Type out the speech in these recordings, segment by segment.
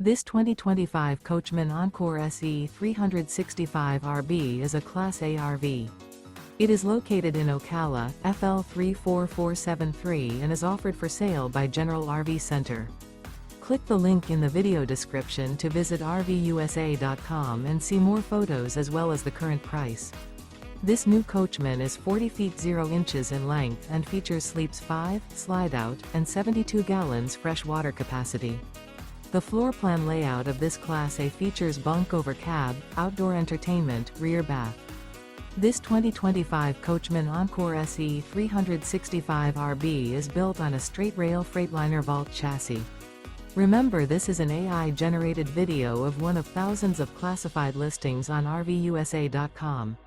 This 2025 Coachmen Encore SE 365RB is a Class A RV. It is located in Ocala, FL 34473 and is offered for sale by General RV Center. Click the link in the video description to visit RVUSA.com and see more photos as well as the current price. This new Coachmen is 40 feet 0 inches in length and features sleeps 5, Slideout, and 72 gallons fresh water capacity. The floor plan layout of this Class A features bunk over cab, outdoor entertainment, rear bath. This 2025 Coachmen Encore SE 365RB is built on a Straight Rail Freightliner Vault chassis. Remember, this is an AI-generated video of one of thousands of classified listings on RVUSA.com.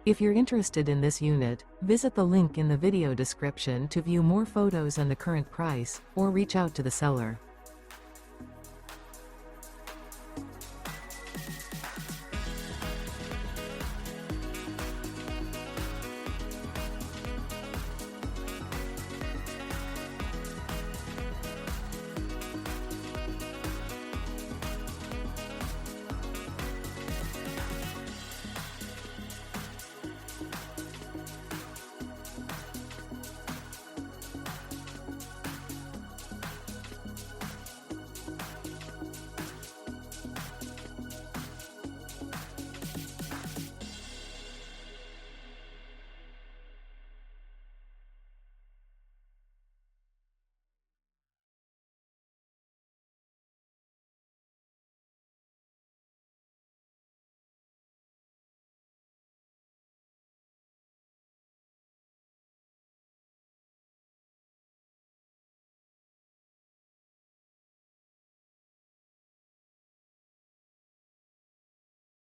If you're interested in this unit, visit the link in the video description to view more photos and the current price, or reach out to the seller.